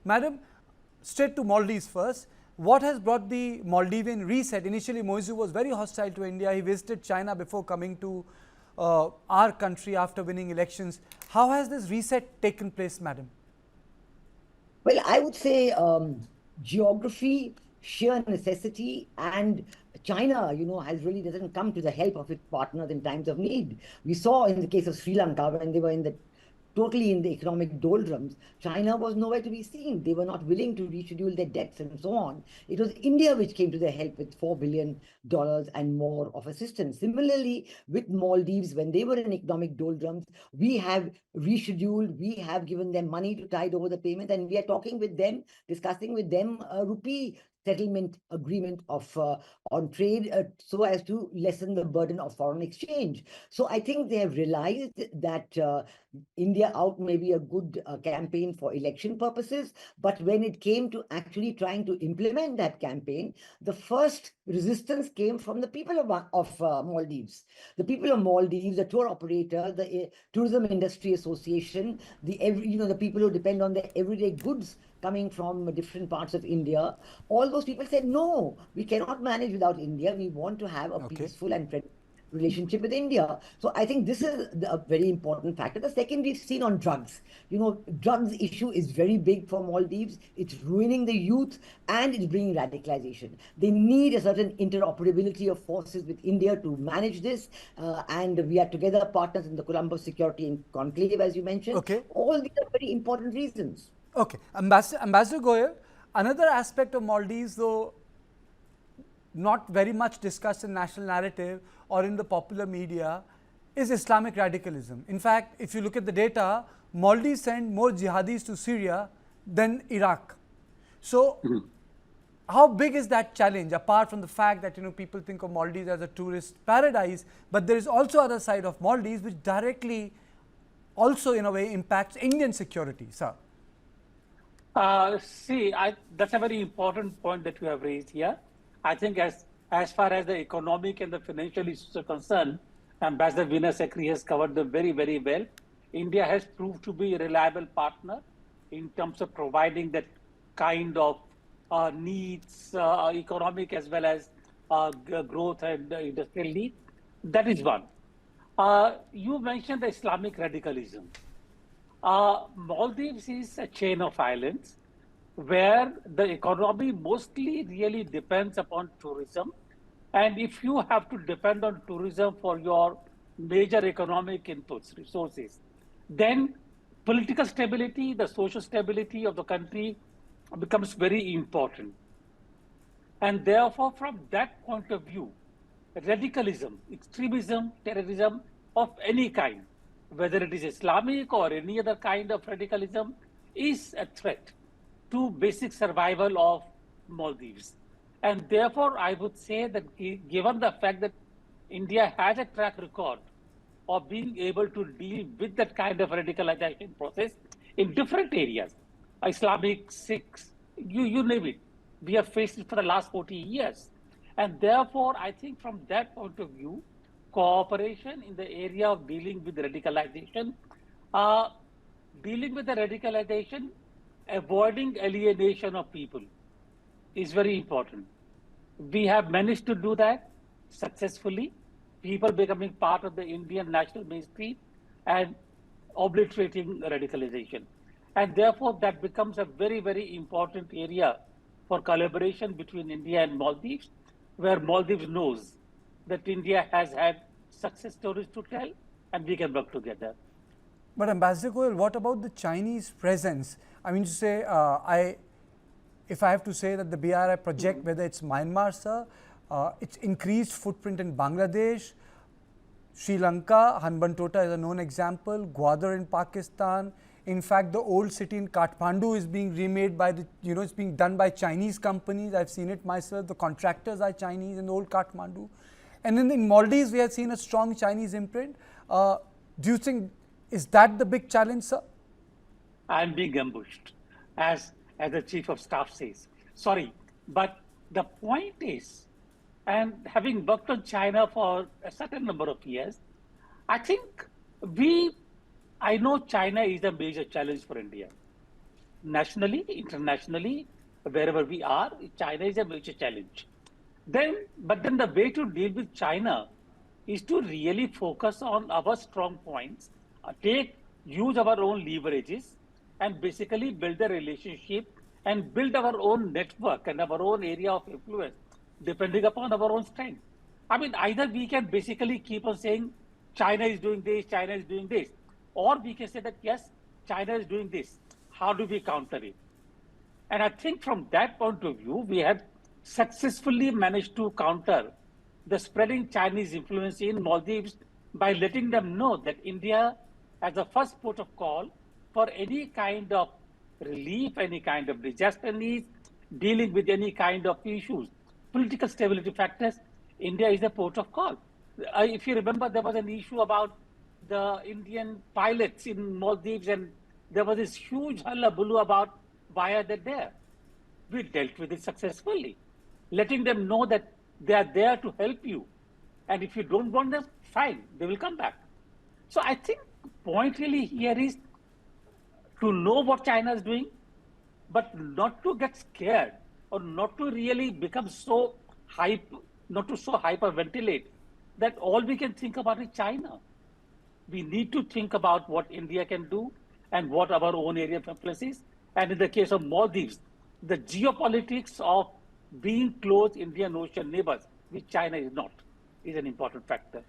Madam, straight to Maldives first. What has brought the Maldivian reset? Initially, Moizu was very hostile to India. He visited China before coming to our country after winning elections. How has this reset taken place, madam? Well, I would say geography, sheer necessity, and China, has really doesn't come to the help of its partners in times of need. We saw in the case of Sri Lanka when they were totally in the economic doldrums, China was nowhere to be seen. They were not willing to reschedule their debts and so on. It was India which came to their help with $4 billion and more of assistance. Similarly, with Maldives, when they were in economic doldrums, we have rescheduled, we have given them money to tide over the payment, and we are talking with them, discussing with them a rupee settlement agreement of on trade so as to lessen the burden of foreign exchange. So I think they have realized that India out may be a good campaign for election purposes, but when it came to actually trying to implement that campaign, the first resistance came from the people of Maldives. The people of Maldives, the tour operator, the tourism industry association, the people who depend on the everyday goods coming from different parts of India, all those people said, no, we cannot manage without India. We want to have a peaceful and friendly relationship with India. So I think this is a very important factor. The second we've seen on drugs. Drugs issue is very big for Maldives. It's ruining the youth and it's bringing radicalization. They need a certain interoperability of forces with India to manage this. And we are together partners in the Colombo Security Conclave, as you mentioned. Okay. All these are very important reasons. Okay. Ambassador Goyal, another aspect of Maldives, though not very much discussed in national narrative or in the popular media, is Islamic radicalism. In fact, if you look at the data, Maldives sent more jihadis to Syria than Iraq. So, how big is that challenge, apart from the fact that people think of Maldives as a tourist paradise, but there is also other side of Maldives which directly also in a way impacts Indian security, sir? That's a very important point that you have raised here. I think as far as the economic and the financial issues are concerned, Ambassador Vinay Sekri has covered them very, very well. India has proved to be a reliable partner in terms of providing that kind of needs, economic as well as growth and industrial need. That is one. You mentioned the Islamic radicalism. Maldives is a chain of islands where the economy mostly really depends upon tourism. And if you have to depend on tourism for your major economic inputs, resources, then political stability, the social stability of the country becomes very important. And therefore, from that point of view, radicalism, extremism, terrorism of any kind, whether it is Islamic or any other kind of radicalism, is a threat to basic survival of Maldives. And therefore, I would say that given the fact that India has a track record of being able to deal with that kind of radicalization process in different areas, Islamic, Sikhs, you name it, we have faced it for the last 40 years. And therefore, I think from that point of view, cooperation in the area of dealing with radicalization, avoiding alienation of people is very important. We have managed to do that successfully, people becoming part of the Indian national mainstream and obliterating radicalization. And therefore, that becomes a very, very important area for collaboration between India and Maldives, where Maldives knows that India has had success stories to tell and we can work together. But Ambassador Goyal, what about the Chinese presence? I mean to say, if I have to say that the BRI project, whether it's Myanmar, sir, its increased footprint in Bangladesh, Sri Lanka, Hanbantota is a known example, Gwadar in Pakistan. In fact, the old city in Kathmandu is being remade by it's being done by Chinese companies. I've seen it myself. The contractors are Chinese in the old Kathmandu. And then in Maldives, we have seen a strong Chinese imprint. Do you think, is that the big challenge, sir? I'm being ambushed, as the chief of staff says. Sorry, but the point is, and having worked on China for a certain number of years, I think I know China is a major challenge for India. nationally, internationally, wherever we are, China is a major challenge. But then the way to deal with China is to really focus on our strong points, use our own leverages, and basically build a relationship and build our own network and our own area of influence, depending upon our own strength. I mean, either we can basically keep on saying China is doing this, China is doing this, or we can say that yes, China is doing this. How do we counter it? And I think from that point of view, we have successfully managed to counter the spreading Chinese influence in Maldives by letting them know that India, as a first port of call for any kind of relief, any kind of disaster needs, dealing with any kind of issues, political stability factors, India is a port of call. If you remember, there was an issue about the Indian pilots in Maldives, and there was this huge hullabaloo about why are they there. We dealt with it successfully, letting them know that they are there to help you. And if you don't want them, fine, they will come back. So I think the point really here is to know what China is doing, but not to get scared or not to really become so not to so hyperventilate that all we can think about is China. We need to think about what India can do and what our own area of influence is. And in the case of Maldives, the geopolitics of being close Indian Ocean neighbors, which China is not, is an important factor.